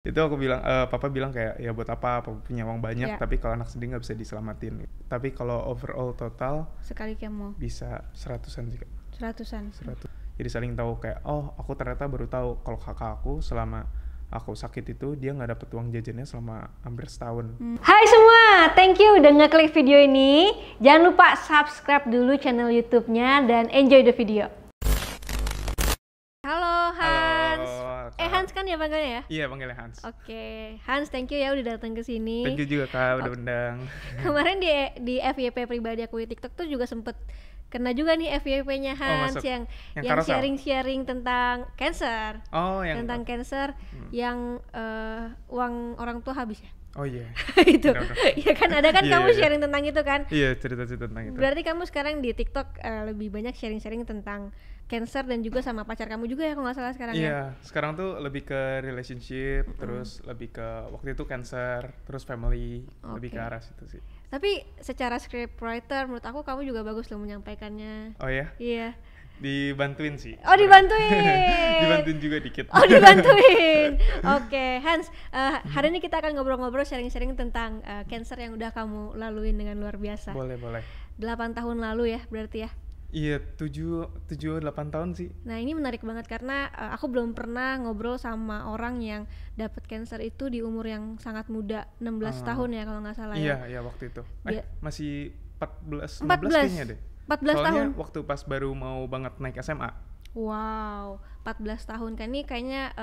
Itu aku bilang, papa bilang kayak ya buat apa punya uang banyak Ya, tapi kalau anak sedih nggak bisa diselamatin. Tapi kalau overall total sekali kemo bisa seratusan sih kak. seratusan. 100. Jadi saling tahu kayak oh aku ternyata baru tahu kalau kakak aku selama aku sakit itu dia nggak dapet uang jajannya selama hampir setahun. Hai semua, thank you udah ngeklik video ini. Jangan lupa subscribe dulu channel YouTube-nya dan enjoy the video. Halo Hans. Halo, Kak. Hans kan ya panggilnya ya? Iya panggilnya Hans. Oke, Hans, thank you ya udah datang ke sini. Thank you juga kak udah undang. Kemarin di FYP pribadi aku di TikTok tuh juga sempet kena juga nih FYP-nya Hans masuk. yang Carousel? sharing-sharing tentang cancer. Oh yang Tentang cancer yang uang orang tua habis ya. oh iya. Itu. Benar-benar. Ya kan ada kan Iya, kamu iya, iya. sharing tentang itu kan. Iya cerita-cerita tentang itu. Berarti kamu sekarang di TikTok lebih banyak sharing-sharing tentang cancer dan juga sama pacar kamu juga ya kalau nggak salah sekarang ya. Iya, sekarang tuh lebih ke relationship, terus lebih ke waktu itu cancer, terus family, lebih ke Oke. arah situ sih. Tapi secara scriptwriter menurut aku kamu juga bagus loh menyampaikannya. Oh ya, Iya. dibantuin sih. Oh, dibantuin. Dibantuin juga dikit. Oh, dibantuin. Oke, Hans, hari ini kita akan ngobrol-ngobrol sharing-sharing tentang cancer yang udah kamu laluin dengan luar biasa. Boleh, boleh. 8 tahun lalu ya berarti ya. Iya, 7-8 tahun sih. Nah, ini menarik banget karena aku belum pernah ngobrol sama orang yang dapat cancer itu di umur yang sangat muda, 16 tahun ya kalau nggak salah Iya, ya. iya waktu itu. Dia- Masih 14, 15 14 kayaknya deh. 14 Soalnya tahun. waktu pas baru mau banget naik SMA. Wow, 14 tahun kan ini kayaknya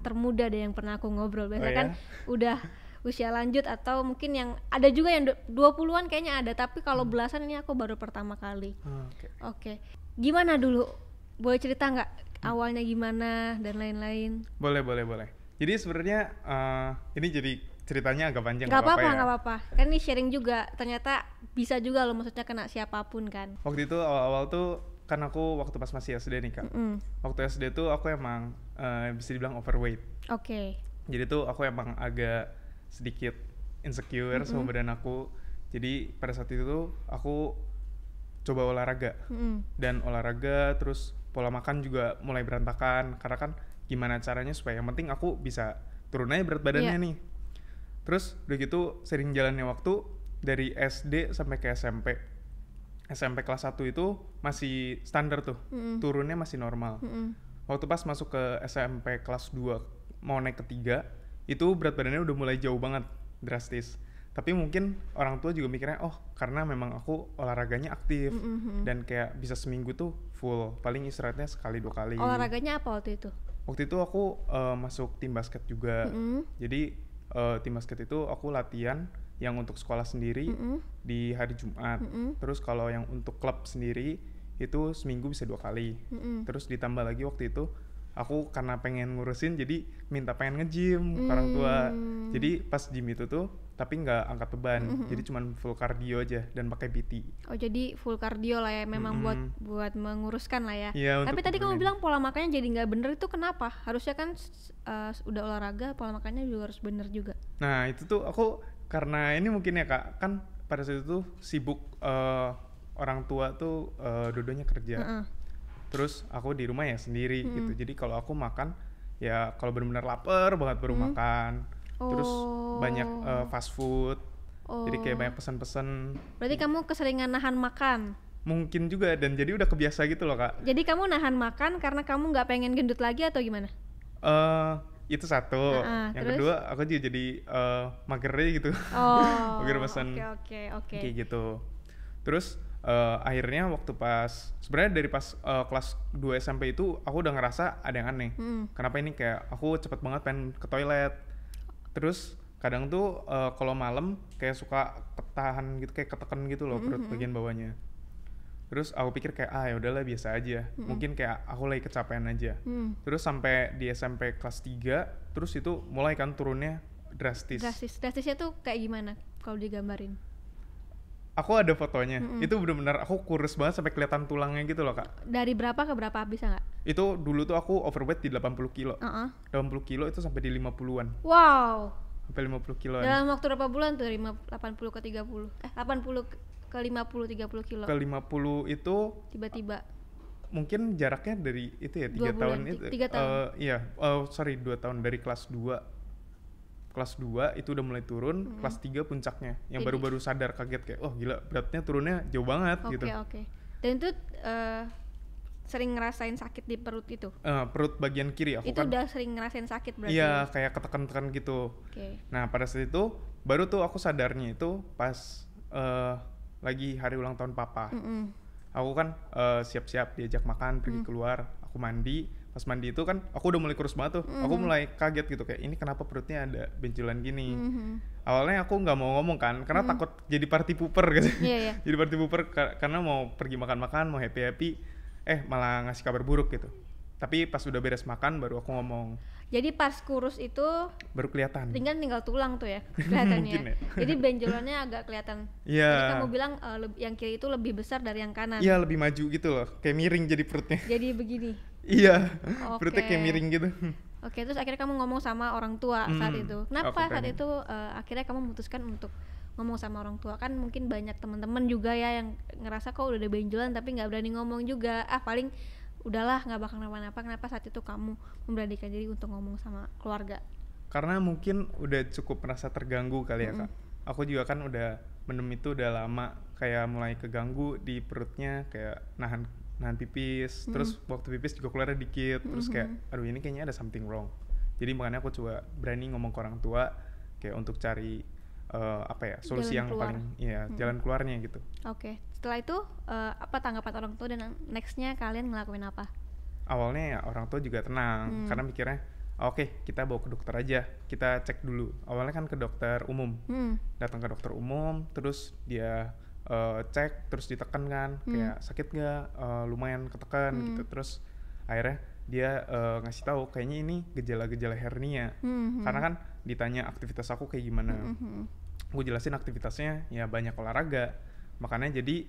termuda deh yang pernah aku ngobrol. Biasanya Oh, kan ya? udah usia lanjut atau mungkin yang ada juga yang 20-an kayaknya ada, tapi kalau belasan ini aku baru pertama kali. Oke. Oke. Gimana dulu? Boleh cerita nggak awalnya gimana dan lain-lain? Boleh, boleh, boleh. Jadi sebenarnya ini jadi ceritanya agak panjang. Nggak apa-apa, ya. nggak apa-apa. Kan ini sharing juga, ternyata bisa juga loh maksudnya kena siapapun kan. Waktu itu awal-awal tuh kan aku waktu pas masih SD nih kak. Waktu SD tuh aku emang bisa dibilang overweight. Oke. Jadi tuh aku emang agak sedikit insecure sama badan aku. Jadi pada saat itu tuh aku coba olahraga. Dan olahraga terus pola makan juga mulai berantakan. Karena kan gimana caranya supaya yang penting aku bisa turun aja berat badannya Iya. nih. Terus udah gitu sering jalannya waktu dari SD sampai ke SMP. SMP kelas 1 itu masih standar tuh, turunnya masih normal. Waktu pas masuk ke SMP kelas 2 mau naik ke 3, itu berat badannya udah mulai jauh banget, drastis. Tapi mungkin orang tua juga mikirnya, oh karena memang aku olahraganya aktif, dan kayak bisa seminggu tuh full, paling istirahatnya sekali 2 kali. Olahraganya apa waktu itu? Waktu itu aku masuk tim basket juga. Jadi tim basket itu aku latihan yang untuk sekolah sendiri di hari Jumat. Terus kalau yang untuk klub sendiri itu seminggu bisa 2 kali. Terus ditambah lagi waktu itu aku karena pengen ngurusin jadi minta pengen nge-gym ke orang tua. Jadi pas gym itu tuh tapi nggak angkat beban. Jadi cuman full cardio aja dan pakai PT. Oh, jadi full cardio lah ya, memang buat menguruskan lah ya. Iya, Tapi untuk tadi kamu turunin. bilang pola makannya jadi nggak bener, itu kenapa? Harusnya kan udah olahraga pola makannya juga harus bener juga. Nah itu tuh aku karena ini mungkin ya kak, kan pada saat itu sibuk orang tua tuh dua-duanya kerja. Terus aku di rumah ya sendiri gitu. Jadi kalau aku makan ya kalau benar-benar lapar banget baru makan. Terus banyak fast food. Jadi kayak banyak pesan-pesan. Berarti kamu keseringan nahan makan. Mungkin juga dan jadi udah kebiasa gitu loh kak. Jadi kamu nahan makan karena kamu nggak pengen gendut lagi atau gimana? Itu satu. Yang terus? kedua aku juga jadi mager aja gitu. Oh. Mager pesan. Oke. Kayak gitu. Terus akhirnya waktu pas sebenarnya dari pas kelas 2 SMP itu aku udah ngerasa ada yang aneh. Kenapa ini kayak aku cepet banget pengen ke toilet. Terus kadang tuh kalau malam kayak suka ketahan gitu, kayak ketekan gitu loh perut bagian bawahnya. Terus aku pikir kayak ya udahlah biasa aja. Mungkin kayak aku lagi kecapean aja. Terus sampai di SMP kelas 3 terus itu mulai kan turunnya drastis. Drastisnya tuh kayak gimana kalau digambarin? Aku ada fotonya. Itu benar-benar aku kurus banget sampai kelihatan tulangnya gitu loh, Kak. Dari berapa ke berapa bisa nggak? Itu dulu tuh aku overweight di 80 kilo. 80 kilo itu sampai di 50-an. Wow. Sampai 50 kiloan. Dalam waktu berapa bulan tuh? 80 ke 30. 80 ke 50 30 kilo. Ke 50 itu Tiba-tiba. mungkin jaraknya dari itu ya 3 2 tahun bulan, itu. 3 tahun. Iya, sorry 2 tahun dari kelas 2 kelas 2 itu udah mulai turun, kelas 3 puncaknya. Yang Jadi- baru-baru sadar kaget kayak, oh gila beratnya turunnya jauh banget Oke, gitu. oke. Dan itu sering ngerasain sakit di perut itu? Perut bagian kiri aku Itu kan. udah sering ngerasain sakit berarti? Iya, kayak ketekan-tekan gitu. Oke. Nah, pada saat itu baru tuh aku sadarnya itu pas lagi hari ulang tahun papa. Mm-mm. Aku kan siap-siap diajak makan, pergi keluar, aku mandi. Pas mandi itu kan aku udah mulai kurus banget tuh. Aku mulai kaget gitu kayak ini kenapa perutnya ada benjolan gini. Awalnya aku nggak mau ngomong kan karena takut jadi party pooper gitu. Iya, iya. Jadi party pooper karena mau pergi makan-makan, mau happy-happy, malah ngasih kabar buruk gitu. Tapi pas udah beres makan baru aku ngomong, Jadi pas kurus itu baru kelihatan. tinggal tulang tuh ya kelihatannya. Mungkin ya. Jadi benjolannya agak kelihatan. Iya. Tadi kamu bilang yang kiri itu lebih besar dari yang kanan. Iya, lebih maju gitu loh, kayak miring jadi perutnya. Jadi begini. Iya, Oke. perutnya kayak miring gitu. Oke, terus akhirnya kamu ngomong sama orang tua saat itu. Kenapa aku saat pengen. itu akhirnya kamu memutuskan untuk ngomong sama orang tua? Kan mungkin banyak teman-teman juga ya yang ngerasa kok udah ada benjolan tapi nggak berani ngomong juga. Paling udahlah nggak bakal kenapa-napa. Kenapa saat itu kamu memberanikan diri untuk ngomong sama keluarga? Karena mungkin udah cukup merasa terganggu kali ya kak. Aku juga kan udah mendem itu udah lama, kayak mulai keganggu di perutnya, kayak nahan pipis, terus waktu pipis juga keluarnya dikit, terus kayak aduh ini kayaknya ada something wrong. Jadi makanya aku coba berani ngomong ke orang tua kayak untuk cari solusi Jalan yang keluar. paling jalan keluarnya gitu. Oke, setelah itu apa tanggapan orang tua dan nextnya kalian ngelakuin apa? Awalnya ya orang tua juga tenang karena mikirnya oke, kita bawa ke dokter aja, kita cek dulu. Awalnya kan ke dokter umum, datang ke dokter umum, terus dia cek, terus ditekan kan, kayak sakit nggak, lumayan ketekan gitu. Terus akhirnya dia ngasih tahu kayaknya ini gejala-gejala hernia, karena kan ditanya aktivitas aku kayak gimana. Gue jelasin aktivitasnya ya banyak olahraga, makanya jadi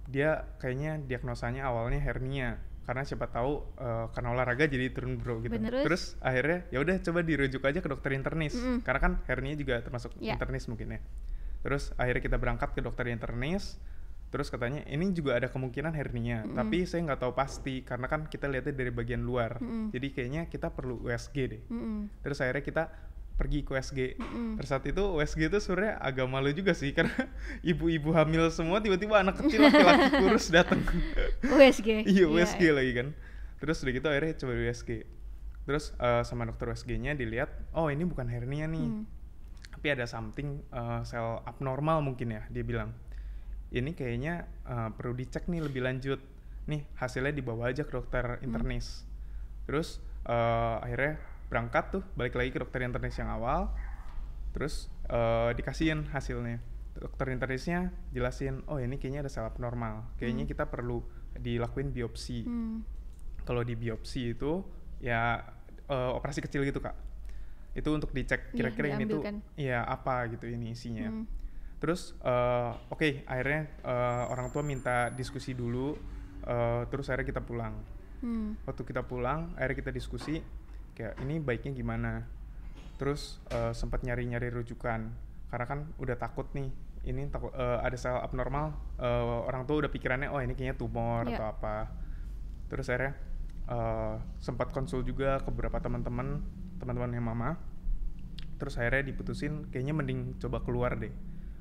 dia kayaknya diagnosanya awalnya hernia. Karena siapa tahu karena olahraga jadi turun bro gitu. Bener. Terus akhirnya ya udah coba dirujuk aja ke dokter internis. Karena kan hernia juga termasuk internis mungkin ya. Terus akhirnya kita berangkat ke dokter internis. Terus katanya ini juga ada kemungkinan hernia, tapi saya nggak tahu pasti karena kan kita lihatnya dari bagian luar. Jadi kayaknya kita perlu USG deh. Terus akhirnya kita pergi ke USG. Terus saat itu USG itu sebenarnya agak malu juga sih karena ibu-ibu hamil semua tiba-tiba anak kecil laki-laki kurus datang. USG. Iya, USG lagi kan. Terus udah gitu akhirnya coba USG. Terus sama dokter USG-nya dilihat, oh ini bukan hernia nih. Tapi ada something sel abnormal mungkin ya, dia bilang. Ini kayaknya perlu dicek nih lebih lanjut. Nih hasilnya dibawa aja ke dokter internis. Terus akhirnya berangkat tuh, balik lagi ke dokter internis yang awal. Terus dikasihin hasilnya. Dokter internisnya jelasin, oh ini kayaknya ada sel abnormal. Kayaknya kita perlu dilakuin biopsi. Kalau di biopsi itu ya operasi kecil gitu kak. Itu untuk dicek kira-kira ini tuh ya apa gitu ini isinya. Terus oke, akhirnya orang tua minta diskusi dulu. Terus akhirnya kita pulang. Waktu kita pulang akhirnya kita diskusi kayak ini baiknya gimana. Terus sempat nyari-nyari rujukan karena kan udah takut nih ini takut ada sel abnormal. Orang tua udah pikirannya oh ini kayaknya tumor atau apa. Terus akhirnya sempat konsul juga ke beberapa teman-temannya mama. Terus akhirnya diputusin kayaknya mending coba keluar deh.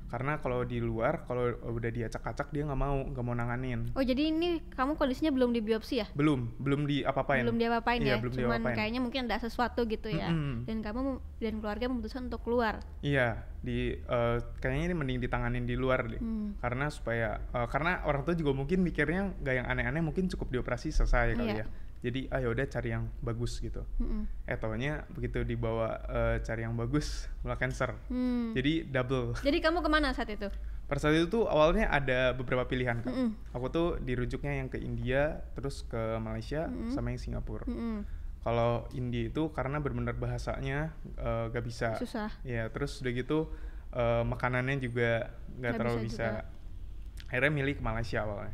Karena kalau di luar, kalau udah diacak-acak dia nggak mau nanganin. Oh jadi ini kamu kondisinya belum dibiopsi ya? Belum diapa-apain. Belum diapa-apain ya? Belum Cuman diapa-apain. kayaknya mungkin ada sesuatu gitu ya. Dan kamu dan keluarga memutuskan untuk keluar. Iya, kayaknya ini mending ditanganin di luar deh. Karena supaya, karena orang tua juga mungkin mikirnya nggak yang aneh-aneh, mungkin cukup dioperasi selesai kali ya. Jadi ayo udah cari yang bagus gitu. Taunya begitu dibawa cari yang bagus malah cancer. Jadi double. Jadi kamu kemana saat itu? Pada saat itu tuh awalnya ada beberapa pilihan kan. Aku tuh dirujuknya yang ke India, terus ke Malaysia, sama yang Singapura. Kalau India itu karena benar-benar bahasanya gak bisa. Susah. Ya terus udah gitu makanannya juga gak terlalu bisa. Akhirnya milih ke Malaysia awalnya.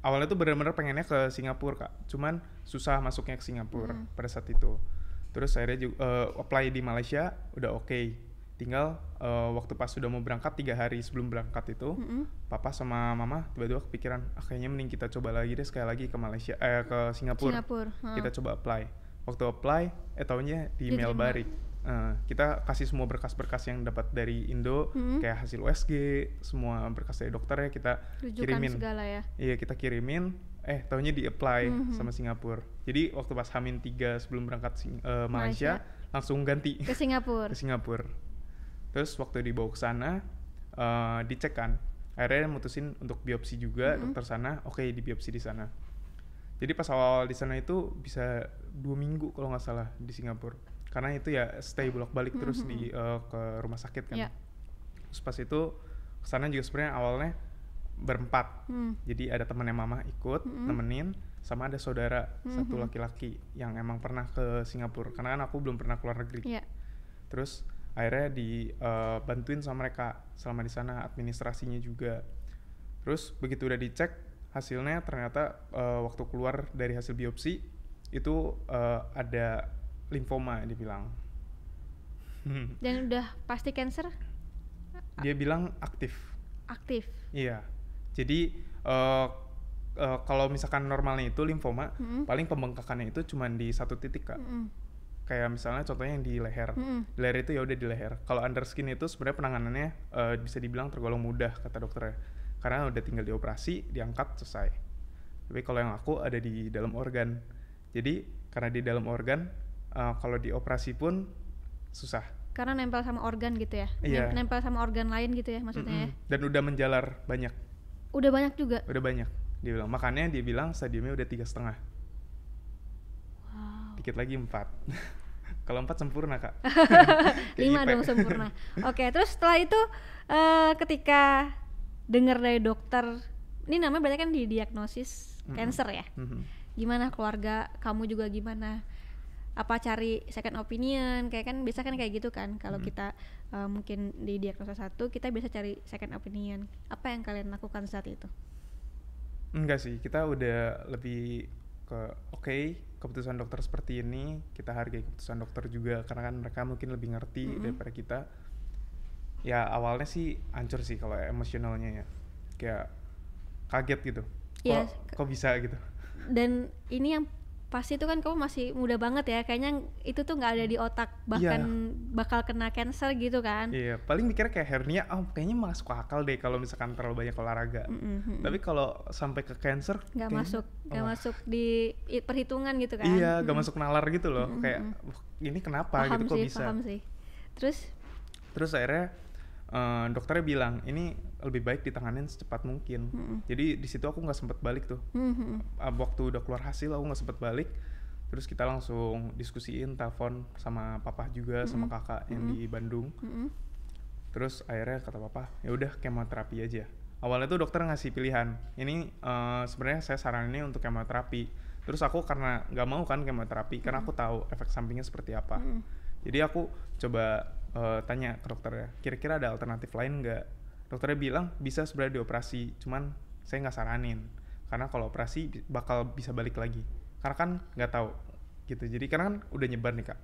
Awalnya tuh benar-benar pengennya ke Singapura kak, cuman susah masuknya ke Singapura pada saat itu. Terus akhirnya juga apply di Malaysia udah oke. Tinggal waktu pas sudah mau berangkat 3 hari sebelum berangkat itu, papa sama mama tiba-tiba kepikiran, kayaknya mending kita coba lagi deh sekali lagi ke Malaysia, ke Singapura. Kita coba apply. Waktu apply, taunya di email balik. Kita kasih semua berkas-berkas yang dapat dari Indo, kayak hasil USG, semua berkas dari dokternya kita Rujukan kirimin. segala ya. Iya, kita kirimin, taunya di-apply sama Singapura. Jadi waktu pas H-3 sebelum berangkat Malaysia, langsung ganti Ke Singapura. ke Singapura. Terus waktu dibawa ke sana, dicek kan. Akhirnya mutusin untuk biopsi juga, dokter sana, oke, di biopsi di sana. Jadi pas awal di sana itu bisa 2 minggu kalau nggak salah di Singapura. Karena itu ya stay bolak-balik terus ke rumah sakit kan. Yeah. Terus pas itu kesana juga sebenarnya awalnya berempat. Jadi ada temannya mama ikut nemenin, sama ada saudara satu laki-laki yang emang pernah ke Singapura. Karena kan aku belum pernah keluar negeri. Yeah. Terus akhirnya dibantuin sama mereka selama di sana, administrasinya juga. Terus begitu udah dicek, hasilnya ternyata waktu keluar dari hasil biopsi itu ada limfoma dibilang. Dan udah pasti cancer? Dia bilang aktif. Aktif. Iya. Jadi kalau misalkan normalnya itu limfoma, paling pembengkakannya itu cuma di satu titik, Kak. Kayak misalnya contohnya yang di leher. Di leher itu ya udah di leher. Kalau under skin itu sebenarnya penanganannya bisa dibilang tergolong mudah kata dokternya. Karena udah tinggal dioperasi, diangkat, selesai. Tapi kalau yang aku ada di dalam organ. Jadi karena di dalam organ, kalau dioperasi pun susah. Karena nempel sama organ gitu ya? Iya. Nempel sama organ lain gitu ya maksudnya ya? Dan udah menjalar banyak. Udah banyak juga? Udah banyak. Dia bilang. Makanya dia bilang stadiumnya udah 3,5. Wow. Dikit lagi 4. Kalau 4 sempurna, Kak. 5 dong sempurna. Oke, terus setelah itu ketika dengar dari dokter, ini namanya berarti kan didiagnosis cancer ya? Gimana keluarga kamu juga gimana? Apa cari second opinion? Kayak kan biasa kan kayak gitu kan, kalau kita mungkin didiagnosa satu, kita biasa cari second opinion. Apa yang kalian lakukan saat itu? Enggak sih, kita udah lebih ke oke, keputusan dokter seperti ini, kita hargai keputusan dokter juga karena kan mereka mungkin lebih ngerti daripada kita. Ya awalnya sih hancur sih kalau emosionalnya ya, kayak kaget gitu. Kok bisa gitu. Dan ini yang pasti itu kan kamu masih muda banget ya, kayaknya itu tuh nggak ada di otak bahkan bakal kena cancer gitu kan. Iya, paling mikirnya kayak hernia, kayaknya masuk akal deh kalau misalkan terlalu banyak olahraga. Tapi kalau sampai ke cancer nggak masuk di perhitungan gitu kan. Iya, nggak masuk nalar gitu loh. Kayak ini kenapa paham gitu, kok sih, bisa. Paham sih. Terus akhirnya dokternya bilang ini lebih baik ditanganin secepat mungkin. Jadi di situ aku nggak sempet balik tuh. Waktu udah keluar hasil aku nggak sempet balik. Terus kita langsung diskusiin, telepon sama papa juga, sama kakak yang di Bandung. Terus akhirnya kata papa, ya udah kemoterapi aja. Awalnya tuh dokter ngasih pilihan. Ini sebenarnya saya saraninnya untuk kemoterapi. Terus aku karena nggak mau kan kemoterapi, karena aku tahu efek sampingnya seperti apa. Jadi aku coba tanya ke dokternya, kira-kira ada alternatif lain nggak? Dokternya bilang bisa sebenarnya dioperasi, cuman saya nggak saranin karena kalau operasi bakal bisa balik lagi, karena kan nggak tahu gitu. Jadi karena kan udah nyebar nih, Kak.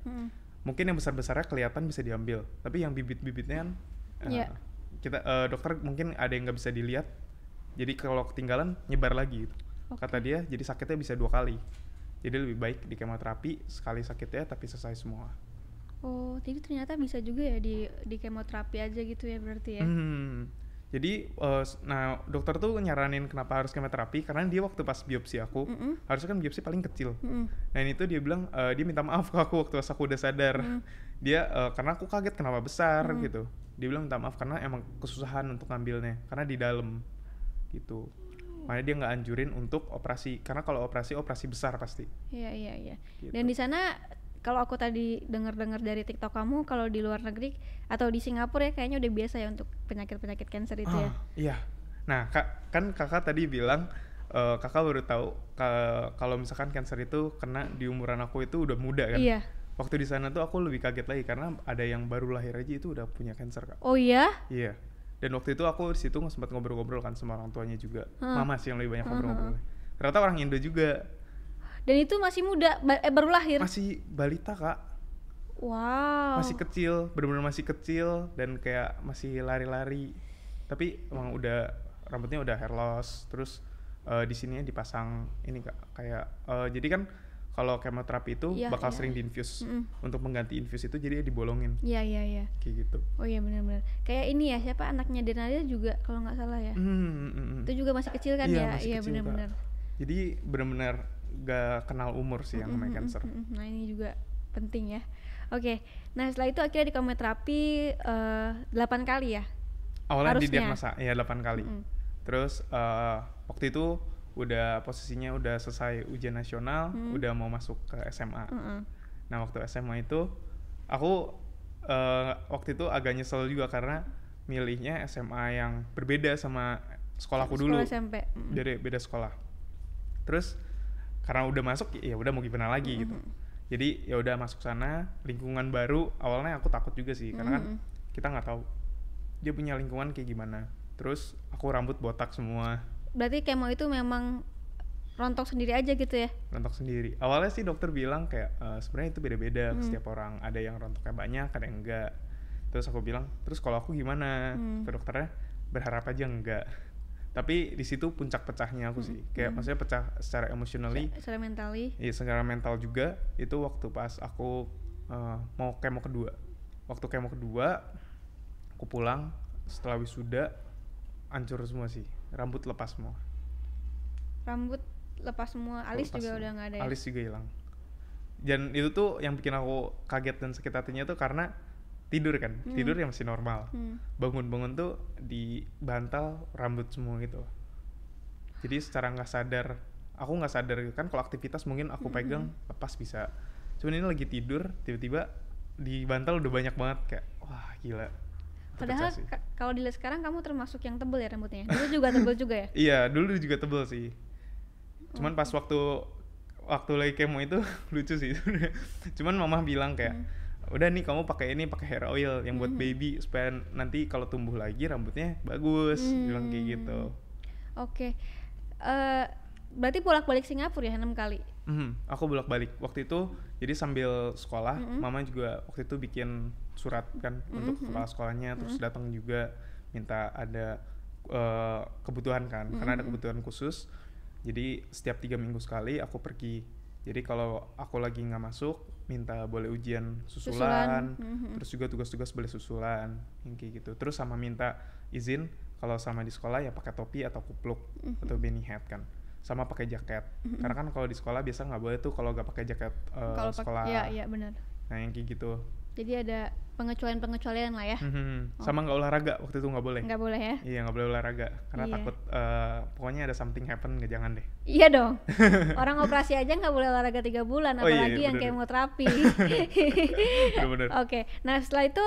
Mungkin yang besar-besarnya kelihatan bisa diambil, tapi yang bibit-bibitnya kan kita dokter mungkin ada yang nggak bisa dilihat, jadi kalau ketinggalan nyebar lagi gitu. Kata dia jadi sakitnya bisa 2 kali, jadi lebih baik di kemoterapi sekali sakitnya tapi selesai semua. Oh, jadi ternyata bisa juga ya di kemoterapi aja gitu ya berarti ya? Jadi, nah dokter tuh nyaranin kenapa harus kemoterapi karena dia waktu pas biopsi aku, harusnya kan biopsi paling kecil. Nah ini tuh dia bilang, dia minta maaf ke aku waktu pas aku udah sadar. Dia, karena aku kaget kenapa besar gitu. Dia bilang minta maaf karena emang kesusahan untuk ngambilnya, karena di dalam gitu. Makanya dia nggak anjurin untuk operasi, karena kalau operasi besar pasti. Iya. Gitu. Dan di sana kalau aku tadi dengar dari TikTok kamu, kalau di luar negeri atau di Singapura ya kayaknya udah biasa ya untuk penyakit cancer itu ya. Iya. Nah, kan kakak tadi bilang kakak baru tahu kalau misalkan cancer itu kena di umuran aku itu udah muda kan. Iya. Waktu di sana tuh aku lebih kaget lagi karena ada yang baru lahir aja itu udah punya cancer, Kak. Oh iya? Iya. Dan waktu itu aku di situ sempat ngobrol-ngobrol kan sama orang tuanya juga. Mama sih yang lebih banyak ngobrol-ngobrol. Ternyata orang Indo juga. Dan itu masih muda, baru lahir? Masih balita, Kak. Wow. Masih kecil, benar-benar masih kecil dan kayak masih lari-lari. Tapi emang udah rambutnya udah hair loss. Terus di sininya dipasang ini, Kak, kayak jadi kan kalau kemoterapi itu Iya, bakal iya. sering diinfuse. Mm-mm. Untuk mengganti infus itu jadi dibolongin Iya, iya, iya. kayak gitu. Oh iya, benar-benar. Kayak ini ya, siapa anaknya Denalya juga kalau nggak salah ya. Itu juga masih kecil kan Iya, ya? masih Iya, kecil, Kak. benar-benar. Jadi benar-benar gak kenal umur sih yang namanya cancer. Nah, ini juga penting ya. Oke. Nah, setelah itu akhirnya di kemoterapi 8 kali ya? Awalnya Harusnya. didiagnosa ya 8 kali. Terus waktu itu udah posisinya udah selesai ujian nasional, udah mau masuk ke SMA. Nah, waktu SMA itu aku waktu itu agak nyesel juga karena milihnya SMA yang berbeda sama sekolahku dulu. Sekolah SMP. Dari beda sekolah. Terus karena udah masuk ya udah mau gimana lagi gitu. Jadi ya udah masuk sana, lingkungan baru. Awalnya aku takut juga sih karena kan kita nggak tahu dia punya lingkungan kayak gimana. Terus aku rambut botak semua. Berarti kemo itu memang rontok sendiri aja gitu ya? Rontok sendiri. Awalnya sih dokter bilang kayak sebenarnya itu beda-beda setiap orang. Ada yang rontoknya banyak, ada yang enggak. Terus aku bilang, terus kalau aku gimana? Ke dokternya berharap aja enggak. Tapi di situ puncak pecahnya aku sih. Kayak maksudnya pecah secara emotionally. Secara mentally. Iya, secara mental juga. Itu waktu pas aku mau kemo kedua. Waktu kemo kedua, aku pulang setelah wisuda, hancur semua sih. Rambut lepas semua. Rambut lepas semua, alis Lepas juga semua. udah nggak ada ya? Alis juga hilang. Dan itu tuh yang bikin aku kaget dan sakit hatinya tuh karena tidur kan, tidur yang masih normal. Bangun-bangun tuh di bantal rambut semua gitu. Jadi secara nggak sadar, aku nggak sadar kan kalau aktivitas mungkin aku pegang lepas bisa. Cuman ini lagi tidur, tiba-tiba di bantal udah banyak banget kayak wah gila. Padahal kalau dilihat sekarang kamu termasuk yang tebel ya rambutnya. Dulu juga tebel juga ya? Iya, dulu juga tebel sih. Cuman pas waktu lagi kemo itu lucu sih. Cuman mama bilang kayak udah nih kamu pakai hair oil yang buat baby supaya nanti kalau tumbuh lagi rambutnya bagus. Bilang kayak gitu. Oke. Berarti bolak-balik Singapura ya 6 kali? Aku bolak-balik. Waktu itu jadi sambil sekolah, mama juga waktu itu bikin surat kan untuk kepala sekolahnya, terus datang juga minta ada kebutuhan kan, karena ada kebutuhan khusus. Jadi setiap 3 minggu sekali aku pergi. Jadi kalau aku lagi nggak masuk, minta boleh ujian susulan. Terus juga tugas-tugas boleh susulan, yang kayak gitu. Terus sama minta izin kalau sama di sekolah ya pakai topi atau kupluk atau beanie hat kan. Sama pakai jaket. Karena kan kalau di sekolah biasa nggak boleh tuh kalau nggak pakai jaket sekolah. Iya benar. Nah yang kayak gitu. Jadi ada pengecualian lah ya. Sama nggak olahraga waktu itu nggak boleh. Nggak boleh ya? Iya nggak boleh olahraga karena takut pokoknya ada something happen, nggak jangan deh. Iya dong. Orang operasi aja nggak boleh olahraga 3 bulan, apalagi yang kemoterapi. Bener-bener. Oke. Nah setelah itu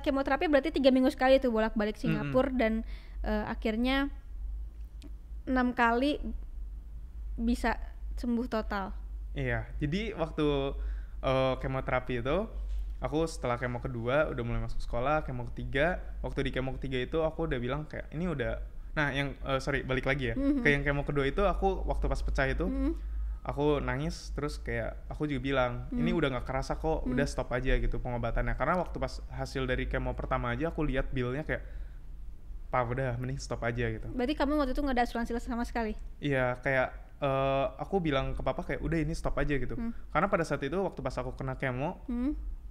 kemoterapi berarti 3 minggu sekali tuh bolak-balik Singapura dan akhirnya 6 kali bisa sembuh total. Iya. Jadi waktu kemoterapi itu aku setelah kemo kedua udah mulai masuk sekolah, kemo ketiga, waktu di kemo ketiga itu aku udah bilang kayak ini udah, nah yang balik lagi ya, ke yang kemo kedua itu aku waktu pas pecah itu aku nangis, terus kayak aku juga bilang ini udah nggak kerasa kok, udah stop aja gitu pengobatannya, karena waktu pas hasil dari kemo pertama aja aku lihat billnya kayak pak udah mending stop aja gitu. Berarti kamu waktu itu nggak ada asuransi sama sekali? Iya, kayak aku bilang ke papa kayak udah ini stop aja gitu, karena pada saat itu waktu pas aku kena kemo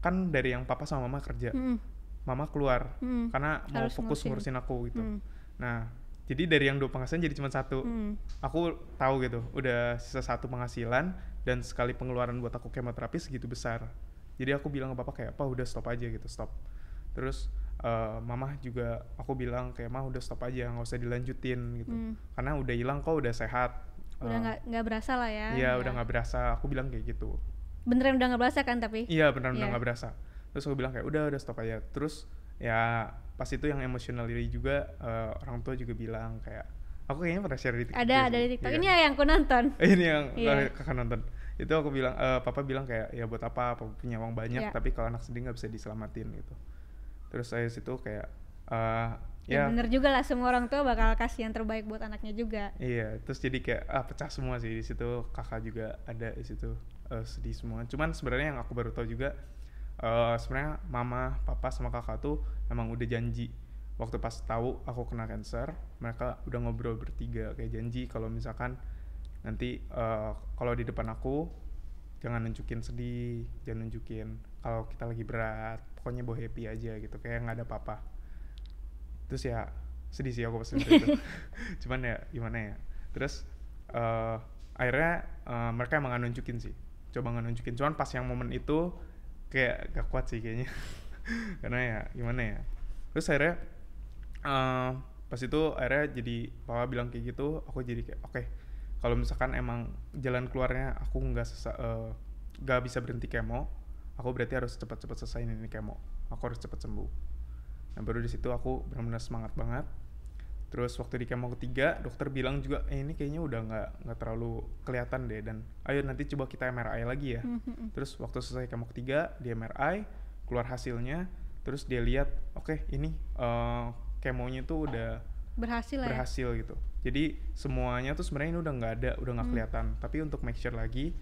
kan dari yang papa sama mama kerja, mama keluar karena mau fokus ngurusin aku gitu. Nah jadi dari yang 2 penghasilan jadi cuma 1. Aku tahu gitu udah sisa 1 penghasilan dan sekali pengeluaran buat aku kemoterapi segitu besar. Jadi aku bilang ke papa kayak apa udah stop aja gitu, stop. Terus mama juga aku bilang kayak mah udah stop aja, nggak usah dilanjutin gitu, karena udah hilang kok, udah sehat. Udah nggak berasa lah ya. Iya udah nggak berasa, aku bilang kayak gitu. Beneran udah nggak berasa kan tapi? Iya beneran udah nggak berasa. Terus aku bilang kayak udah stop aja. Terus ya pas itu yang emotionally juga orang tua juga bilang kayak aku kayaknya pernah share di TikTok. Ada di TikTok. Ini yang aku nonton. Ini yang kakak nonton. Itu aku bilang papa bilang kayak ya buat apa punya uang banyak tapi kalau anak sedih nggak bisa diselamatin gitu. Terus saya situ kayak ya bener juga lah, semua orang tua bakal kasih yang terbaik buat anaknya juga. Iya, terus jadi kayak pecah semua sih di situ. Kakak juga ada di situ sedih semua. Cuman sebenarnya yang aku baru tahu juga sebenarnya mama, papa sama kakak tuh emang udah janji waktu pas tahu aku kena cancer, mereka udah ngobrol bertiga kayak janji kalau misalkan nanti kalau di depan aku jangan nunjukin sedih, jangan nunjukin kalau kita lagi berat, pokoknya bawa happy aja gitu, kayak nggak ada apa-apa. Terus ya sedih sih aku pas itu. Cuman ya gimana ya, terus akhirnya mereka emang nggak nunjukin sih, coba nggak nunjukin, cuman pas yang momen itu kayak gak kuat sih kayaknya. Karena ya gimana ya, terus akhirnya pas itu akhirnya jadi papa bilang kayak gitu, aku jadi kayak oke, kalau misalkan emang jalan keluarnya aku nggak bisa berhenti kemo, aku berarti harus cepat-cepat selesaiin ini kemo, aku harus cepat sembuh. Nah baru di situ aku benar-benar semangat banget. Terus waktu di kemo ketiga dokter bilang juga ini kayaknya udah nggak terlalu kelihatan deh, dan ayo nanti coba kita MRI lagi ya. Terus waktu selesai kemo ketiga di MRI keluar hasilnya, terus dia lihat oke, ini kemonya tuh udah berhasil gitu. Jadi semuanya tuh sebenarnya ini udah nggak ada, udah nggak kelihatan. Tapi untuk make sure lagi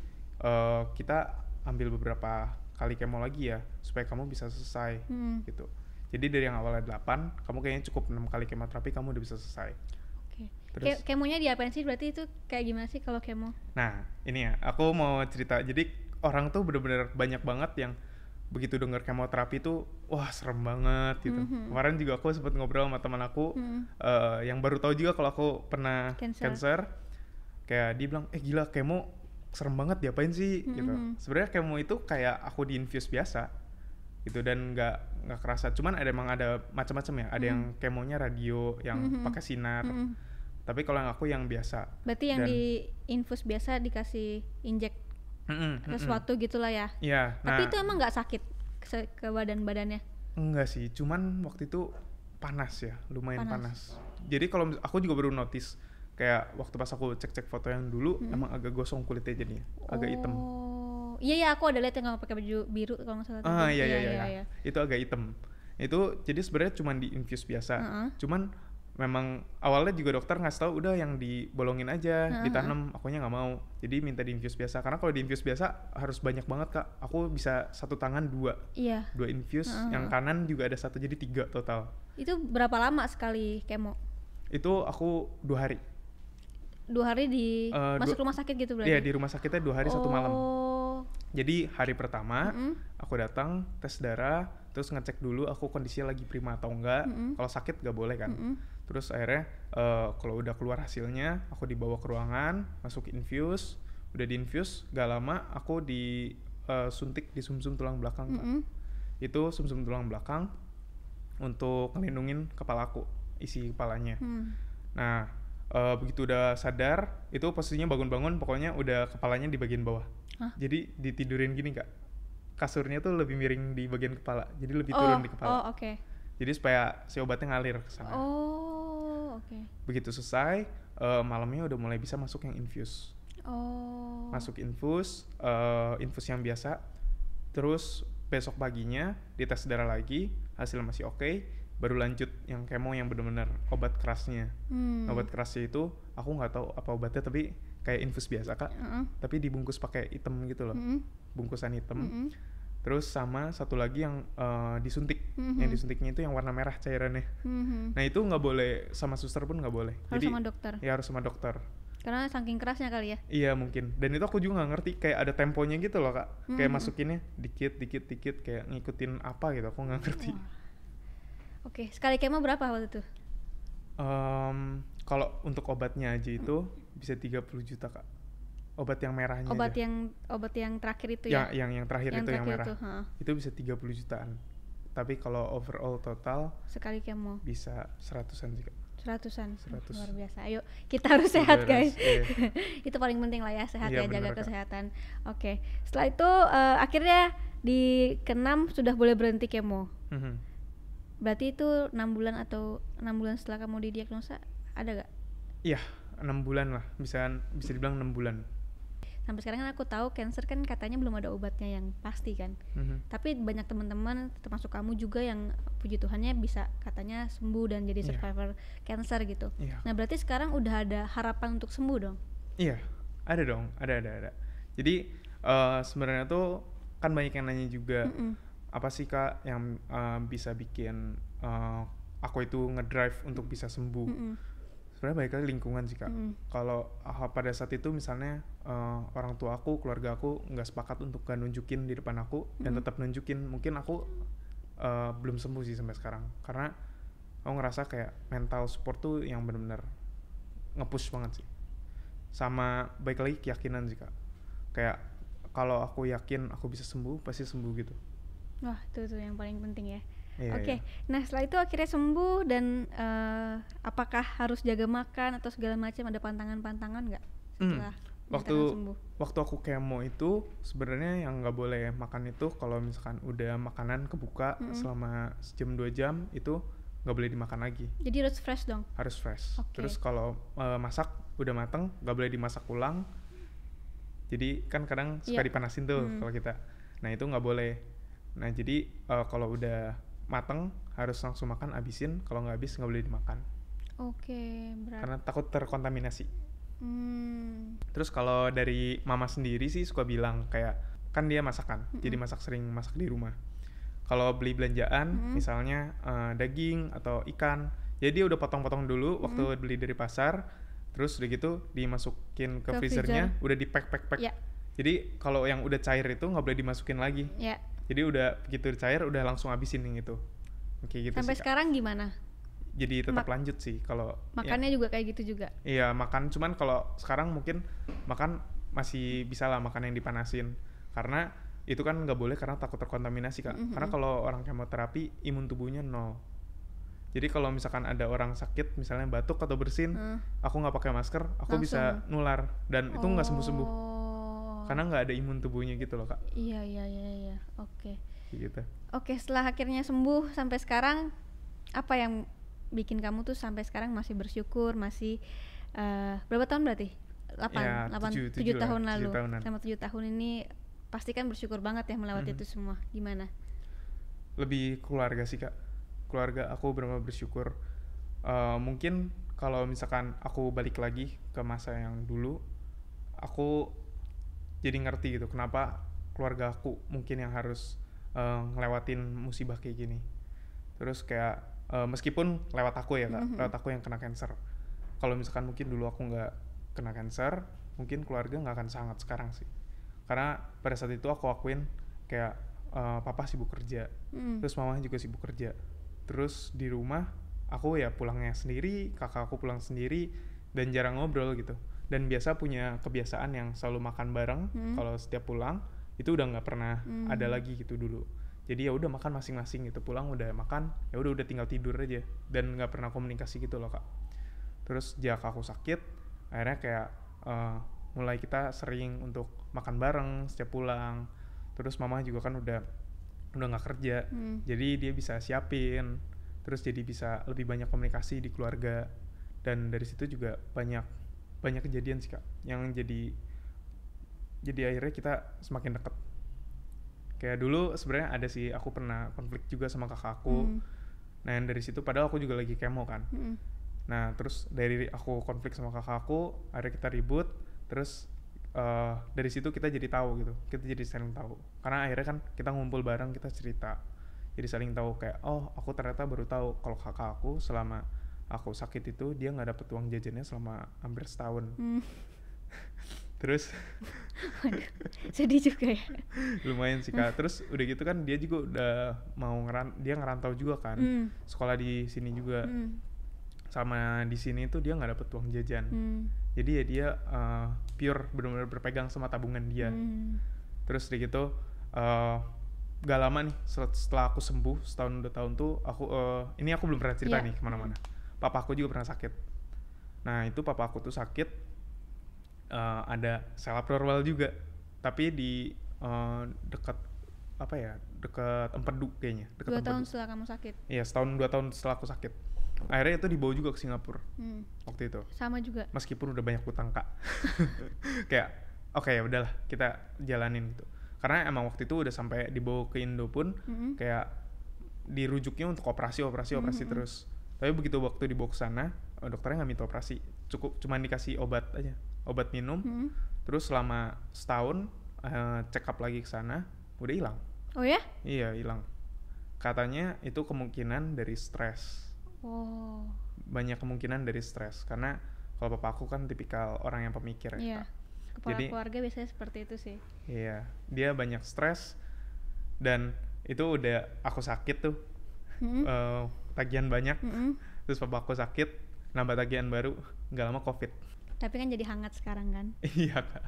kita ambil beberapa kali kemo lagi ya supaya kamu bisa selesai gitu. Jadi dari yang awalnya 8, kamu kayaknya cukup 6 kali kemoterapi kamu udah bisa selesai. Oke. Terus Kemonya diapain sih? Berarti itu kayak gimana sih kalau kemo? nah ini ya, aku mau cerita. Jadi orang tuh bener-bener banyak banget yang begitu denger kemoterapi tuh wah serem banget gitu. Kemarin juga aku sempat ngobrol sama teman aku yang baru tahu juga kalau aku pernah cancer. Kayak dia bilang gila kemo serem banget, diapain sih gitu. Sebenarnya kemo itu kayak aku di infuse biasa gitu, dan nggak kerasa. Cuman emang ada macam-macam ya, ada yang kemonya radio yang pakai sinar. Tapi kalau yang aku yang biasa. Berarti yang di infus biasa dikasih injek sesuatu gitulah ya. Iya. Tapi itu emang nggak sakit ke badannya? Enggak sih, cuman waktu itu panas ya, lumayan panas. Jadi kalau aku juga baru notice kayak waktu pas aku cek-cek foto yang dulu emang agak gosong kulitnya jadinya, agak hitam. Iya aku ada lihat yang pakai baju biru kalau nggak salah. Iya. Itu agak hitam. Itu jadi sebenarnya cuma di infuse biasa. Cuman memang awalnya juga dokter ngasih tahu udah yang dibolongin aja, ditanam. Akunya nggak mau. Jadi minta di infuse biasa. Karena kalau di infuse biasa harus banyak banget kak. Aku bisa satu tangan 2. Iya. 2 infuse. Yang kanan juga ada 1, jadi 3 total. Itu berapa lama sekali kemo? Itu aku 2 hari. 2 hari masuk rumah sakit gitu berarti? Iya di rumah sakitnya 2 hari 1 malam. Jadi hari pertama aku datang tes darah, terus ngecek dulu aku kondisinya lagi prima atau enggak. Kalau sakit nggak boleh kan. Terus akhirnya kalau udah keluar hasilnya aku dibawa ke ruangan, masuk infuse. Udah di infuse gak lama aku disuntik di sumsum tulang belakang. Itu sumsum tulang belakang untuk ngelindungin kepalaku, isi kepalanya. Nah begitu udah sadar itu posisinya bangun-bangun pokoknya udah kepalanya di bagian bawah. Jadi ditidurin gini kak, kasurnya tuh lebih miring di bagian kepala, jadi lebih turun di kepala. Jadi supaya si obatnya ngalir ke sana. Begitu selesai malamnya udah mulai bisa masuk yang infuse. Masuk infus yang biasa. Terus besok paginya dites darah lagi, hasil masih oke, baru lanjut yang kemo yang benar-benar obat kerasnya. Obat kerasnya itu aku nggak tahu apa obatnya, tapi kayak infus biasa kak, tapi dibungkus pakai hitam gitu loh, bungkusan hitam. Terus sama satu lagi yang disuntik, yang disuntiknya itu yang warna merah cairannya. Nah itu nggak boleh sama suster pun nggak boleh. Harus jadi sama dokter. Ya harus sama dokter. Karena saking kerasnya kali ya. Iya mungkin. Dan itu aku juga nggak ngerti, kayak ada temponya gitu loh kak. Kayak masukinnya dikit kayak ngikutin apa gitu, aku nggak ngerti. Oke, sekali kemo berapa waktu itu? Kalau untuk obatnya aja itu bisa 30 juta kak. Obat yang merahnya obat aja. Obat yang terakhir itu ya? Yang terakhir itu yang merah. Itu bisa 30 jutaan. Tapi kalau overall total sekali kemo bisa 100-an sih kak. 100-an. Luar biasa. Ayo kita harus sehat guys. Itu paling penting lah ya, sehat ya, jaga kesehatan. Oke. Setelah itu akhirnya di ke-6 sudah boleh berhenti kemo. Berarti itu 6 bulan atau 6 bulan setelah kamu didiagnosa ada gak? Iya, 6 bulan lah, bisa dibilang 6 bulan. Sampai sekarang kan aku tahu cancer kan katanya belum ada obatnya yang pasti kan. Tapi banyak teman-teman termasuk kamu juga yang puji Tuhannya bisa katanya sembuh dan jadi survivor cancer gitu. Nah berarti sekarang udah ada harapan untuk sembuh dong? Iya, ada dong, ada. Jadi sebenarnya tuh kan banyak yang nanya juga, apa sih kak yang bisa bikin aku itu ngedrive untuk bisa sembuh. sebenarnya balik lagi lingkungan sih Kak. Kalau pada saat itu misalnya orang tua aku, keluarga aku nggak sepakat untuk gak nunjukin di depan aku dan tetap nunjukin, mungkin aku belum sembuh sih sampai sekarang. Karena aku ngerasa kayak mental support tuh yang benar-benar nge-push banget sih. Sama baik lagi keyakinan sih Kak. Kayak kalau aku yakin aku bisa sembuh, pasti sembuh gitu. Wah, itu tuh yang paling penting ya. Iya, Oke, iya. nah setelah itu akhirnya sembuh dan apakah harus jaga makan atau segala macam, ada pantangan-pantangan nggak setelah Waktu dinyatakan sembuh? waktu aku kemo itu sebenarnya yang nggak boleh makan itu kalau misalkan udah makanan kebuka selama sejam 2 jam itu nggak boleh dimakan lagi, Jadi harus fresh dong. harus fresh. Oke. Terus kalau masak udah mateng nggak boleh dimasak ulang, jadi kan kadang suka Iya. dipanasin tuh kalau kita, nah itu nggak boleh. Nah jadi kalau udah mateng harus langsung makan, abisin, kalau nggak habis nggak boleh dimakan Oke, karena takut terkontaminasi. Hmm. Terus kalau dari mama sendiri sih suka bilang kayak, kan dia masakan, jadi sering masak di rumah. Kalau beli belanjaan, misalnya daging atau ikan, jadi dia udah potong-potong dulu waktu beli dari pasar, terus udah gitu dimasukin ke freezernya, udah di pack. Ya. Jadi kalau yang udah cair itu nggak boleh dimasukin lagi. Ya. Jadi udah begitu cair udah langsung habisin yang itu. Kayak gitu Sampai sih, Kak. sekarang gimana? Jadi tetap lanjut sih kalau Makannya juga kayak gitu juga. iya makan, cuman kalau sekarang mungkin makan masih bisa lah makan yang dipanasin, karena itu kan nggak boleh karena takut terkontaminasi Kak. Karena kalau orang kemoterapi imun tubuhnya 0. Jadi kalau misalkan ada orang sakit misalnya batuk atau bersin, aku nggak pakai masker, aku bisa nular dan itu nggak sembuh-sembuh karena nggak ada imun tubuhnya gitu loh Kak. Iya. Oke. Gitu. Oke, setelah akhirnya sembuh sampai sekarang, apa yang bikin kamu tuh sampai sekarang masih bersyukur, masih berapa tahun berarti? 7 tahun lalu. Selama 7 tahun ini pasti kan bersyukur banget ya melewati itu semua. Gimana? Lebih keluarga sih Kak. Keluarga aku benar-benar bersyukur. Mungkin kalau misalkan aku balik lagi ke masa yang dulu, aku jadi ngerti gitu kenapa keluarga aku mungkin yang harus ngelewatin musibah kayak gini. Terus kayak meskipun lewat aku ya Kak, lewat aku yang kena cancer. Kalau misalkan mungkin dulu aku nggak kena cancer, mungkin keluarga nggak akan sangat sekarang sih. Karena pada saat itu aku akuin kayak papa sibuk kerja, terus mama juga sibuk kerja. Terus di rumah aku ya pulangnya sendiri, kakak aku pulang sendiri dan jarang ngobrol gitu. Dan biasa punya kebiasaan yang selalu makan bareng kalau setiap pulang, itu udah nggak pernah ada lagi gitu dulu. Jadi ya udah makan masing-masing gitu, pulang udah makan, ya udah tinggal tidur aja dan nggak pernah komunikasi gitu loh Kak. Terus sejak aku sakit, akhirnya kayak mulai kita sering untuk makan bareng setiap pulang. Terus mama juga kan udah nggak kerja, jadi dia bisa siapin, terus jadi bisa lebih banyak komunikasi di keluarga. Dan dari situ juga banyak kejadian sih Kak, yang jadi akhirnya kita semakin dekat. Kayak dulu sebenarnya ada sih, aku pernah konflik juga sama kakak aku. Nah yang dari situ, padahal aku juga lagi kemo kan. Nah terus dari aku konflik sama kakak aku, akhirnya kita ribut. Terus dari situ kita jadi tahu gitu, kita jadi saling tahu. Karena akhirnya kan kita ngumpul bareng, kita cerita. Jadi saling tahu kayak, oh aku ternyata baru tahu kalau kakak aku selama aku sakit itu dia nggak dapet uang jajannya selama hampir setahun. Terus sedih juga ya. Lumayan sih Kak. Terus udah gitu kan dia juga udah mau dia ngerantau juga kan, sekolah di sini juga. Sama di sini tuh dia nggak dapet uang jajan. Jadi ya dia pure benar-benar berpegang sama tabungan dia. Terus udah gitu gak lama nih setelah aku sembuh setahun 2 tahun tuh aku ini aku belum pernah cerita nih kemana-mana. Papa aku juga pernah sakit. Nah itu papa aku tuh sakit ada sel abnormal juga, tapi di dekat apa ya, dekat Empedu kayaknya. 2 tahun setelah kamu sakit? Iya, 2 tahun setelah aku sakit. Akhirnya itu dibawa juga ke Singapura waktu itu. Sama juga. Meskipun udah banyak utang Kak. Kayak oke ya udahlah kita jalanin gitu. Karena emang waktu itu udah sampai dibawa ke Indo pun kayak dirujuknya untuk operasi terus. Tapi begitu waktu dibawa ke sana, dokternya nggak minta operasi, cuma dikasih obat aja, obat minum. Terus selama setahun check up lagi ke sana, udah hilang. Oh ya? Iya hilang. Katanya itu kemungkinan dari stres. Oh. Banyak kemungkinan dari stres, karena kalau papa aku kan tipikal orang yang pemikir ya, Iya. Kak. Kepala Jadi keluarga biasanya seperti itu sih. iya, dia banyak stres, dan itu udah aku sakit tuh, tagihan banyak, terus papa aku sakit, nambah tagihan baru, nggak lama COVID. Tapi kan jadi hangat sekarang kan. Iya, Kak.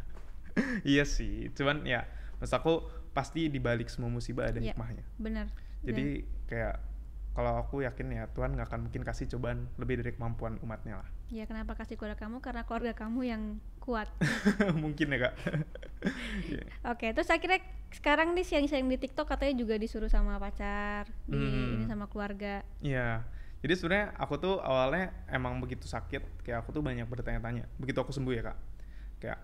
Iya sih, cuman ya maksud aku pasti dibalik semua musibah ada Iya, hikmahnya. benar. Jadi kayak kalau aku yakin ya Tuhan nggak akan mungkin kasih cobaan lebih dari kemampuan umatnya lah. Ya kenapa kasih keluarga kamu? Karena keluarga kamu yang kuat. Mungkin ya, Kak. Yeah. Oke, terus akhirnya sekarang nih sharing-sharing di TikTok katanya juga disuruh sama pacar, ini sama keluarga. Iya. Jadi sebenarnya aku tuh awalnya emang begitu sakit, kayak aku tuh banyak bertanya-tanya. Begitu aku sembuh ya, Kak. Kayak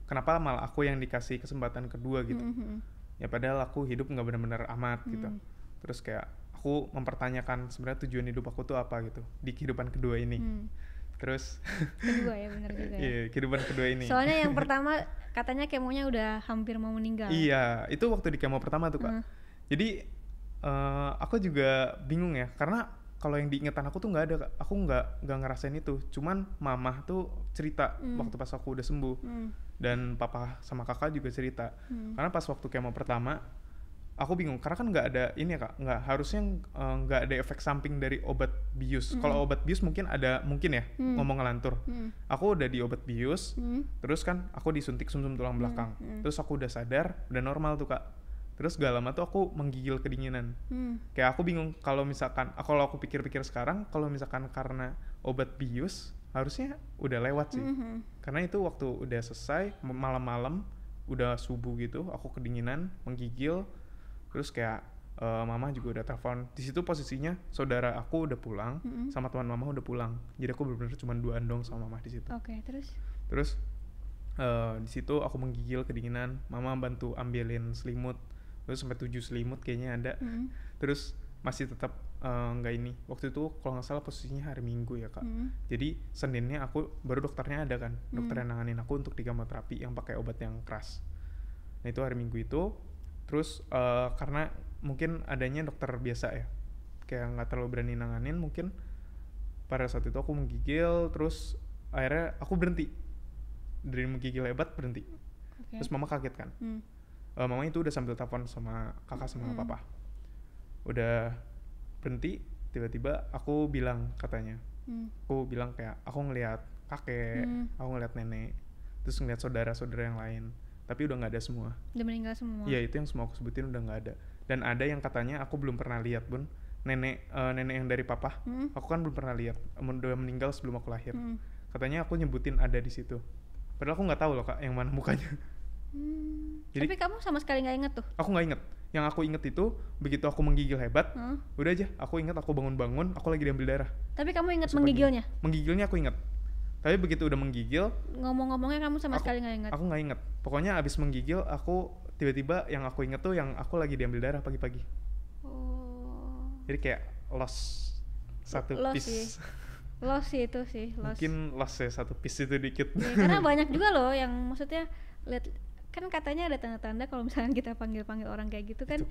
kenapa malah aku yang dikasih kesempatan kedua gitu. Ya padahal aku hidup nggak benar-benar amat gitu. Terus kayak aku mempertanyakan sebenarnya tujuan hidup aku tuh apa gitu di kehidupan kedua ini. Terus Kedua ya, benar juga ya. iya, kehidupan kedua ini. Soalnya yang pertama katanya kemonya udah hampir mau meninggal. Iya, itu waktu di kemo pertama tuh, Kak. Jadi aku juga bingung ya, karena kalau yang diingatan aku tuh nggak ada, Kak. Aku nggak ngerasain itu. Cuman mama tuh cerita waktu pas aku udah sembuh, dan papa sama kakak juga cerita. Karena pas waktu kemo pertama, aku bingung karena kan nggak ada ini ya, Kak, nggak harusnya nggak ada efek samping dari obat bius. Kalau obat bius mungkin ada, mungkin ya, ngomong ngelantur. Aku udah di obat bius, terus kan aku disuntik sumsum tulang belakang, terus aku udah sadar, udah normal tuh, Kak. Terus gak lama tuh aku menggigil kedinginan. Kayak aku bingung kalau misalkan, kalau aku pikir-pikir sekarang, kalau misalkan karena obat bius harusnya udah lewat sih. Karena itu waktu udah selesai malam-malam, udah subuh gitu, aku kedinginan, menggigil. Terus kayak mama juga udah telepon. Di situ posisinya saudara aku udah pulang, sama teman mama udah pulang. Jadi aku benar-benar cuma duaan dong sama mama di situ. Oke, Terus di situ aku menggigil kedinginan, mama bantu ambilin selimut. Terus sampai 7 selimut kayaknya ada. Terus masih tetap nggak ini. Waktu itu kalau nggak salah posisinya hari Minggu ya, Kak. Jadi Seninnya aku baru dokternya ada kan, dokter yang nanganin aku untuk di kemoterapi yang pakai obat yang keras. Nah itu hari Minggu itu. Terus karena mungkin adanya dokter biasa ya, kayak nggak terlalu berani nanganin, mungkin pada saat itu aku menggigil. Terus akhirnya aku berhenti, dari menggigil hebat berhenti. Terus mama kaget kan. Mama itu udah sambil telepon sama kakak sama papa, udah berhenti. Tiba-tiba aku bilang, katanya aku bilang kayak aku ngelihat kakek, aku ngelihat nenek, terus ngelihat saudara-saudara yang lain, tapi udah nggak ada semua. Udah meninggal semua. Iya, itu yang semua aku sebutin udah nggak ada. Dan ada yang katanya aku belum pernah lihat, Bun. Nenek yang dari papa, aku kan belum pernah lihat, udah meninggal sebelum aku lahir. Katanya aku nyebutin ada di situ. Padahal aku nggak tahu loh, Kak, yang mana mukanya. Jadi, tapi kamu sama sekali nggak inget tuh? Aku nggak inget. Yang aku inget itu begitu aku menggigil hebat, udah aja. Aku inget aku bangun-bangun, aku lagi diambil darah. Tapi kamu inget menggigilnya? Menggigilnya aku inget. Tapi begitu udah menggigil, ngomong-ngomongnya kamu sama sekali nggak inget? Aku nggak inget. Pokoknya abis menggigil, aku tiba-tiba yang aku inget tuh yang aku lagi diambil darah pagi-pagi. Jadi kayak lost satu piece. Lost sih itu sih. Mungkin lost ya, satu piece itu dikit. Ya, karena banyak juga loh yang maksudnya lihat, kan katanya ada tanda-tanda kalau misalnya kita panggil-panggil orang kayak gitu kan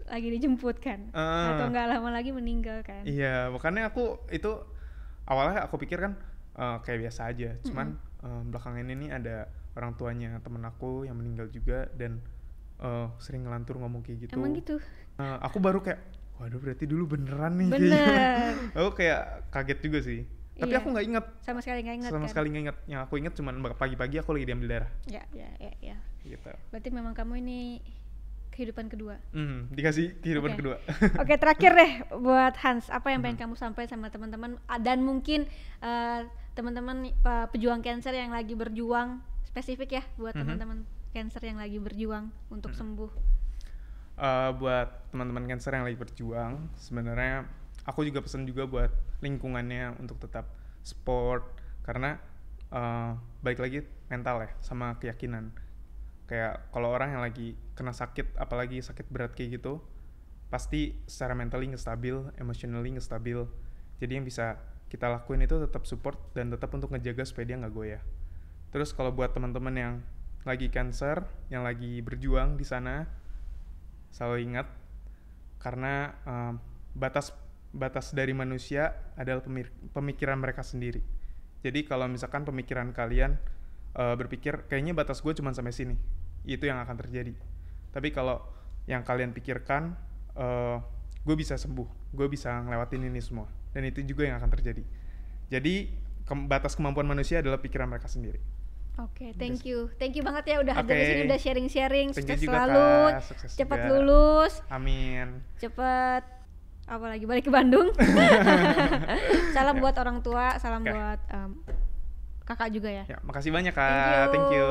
lagi dijemput kan, atau nggak lama lagi meninggal kan. Iya, makanya aku itu awalnya aku pikir kan kayak biasa aja, cuman belakangan ini ada orang tuanya temen aku yang meninggal juga, dan sering ngelantur ngomong kayak gitu. Emang gitu? Aku baru kayak, waduh berarti dulu beneran nih. Bener. Aku kayak kaget juga sih. Tapi aku nggak inget. Sama sekali nggak inget. Sama sekali nggak inget. Yang aku inget cuman pagi-pagi aku lagi diambil darah. Ya. Gitu. Berarti memang kamu ini kehidupan kedua. Dikasih kehidupan kedua. Oke, terakhir deh buat Hans, apa yang pengen kamu sampaikan sama teman-teman, dan mungkin teman-teman pejuang cancer yang lagi berjuang, spesifik ya buat teman-teman cancer yang lagi berjuang untuk sembuh. Buat teman-teman cancer yang lagi berjuang, sebenarnya aku juga pesan juga buat lingkungannya untuk tetap support, karena balik lagi mental ya sama keyakinan. Kayak kalau orang yang lagi kena sakit, apalagi sakit berat kayak gitu, pasti secara mentally nggak stabil, emotionally nggak stabil. Jadi yang bisa kita lakuin itu tetap support dan tetap untuk ngejaga supaya dia nggak goyah. Terus kalau buat teman-teman yang lagi cancer, yang lagi berjuang di sana, selalu ingat, karena batas batas dari manusia adalah pemikiran mereka sendiri. Jadi kalau misalkan pemikiran kalian berpikir kayaknya batas gue cuma sampai sini, itu yang akan terjadi. Tapi kalau yang kalian pikirkan gue bisa sembuh, gue bisa ngelewatin ini semua, dan itu juga yang akan terjadi. Jadi batas kemampuan manusia adalah pikiran mereka sendiri. Oke, thank you banget ya udah hadir di sini, udah sharing-sharing. Sukses juga, selalu, sukses cepat juga. lulus. Amin. Cepat apalagi balik ke Bandung. Salam buat orang tua, salam buat kakak juga ya. Ya, makasih banyak Kak. Thank you.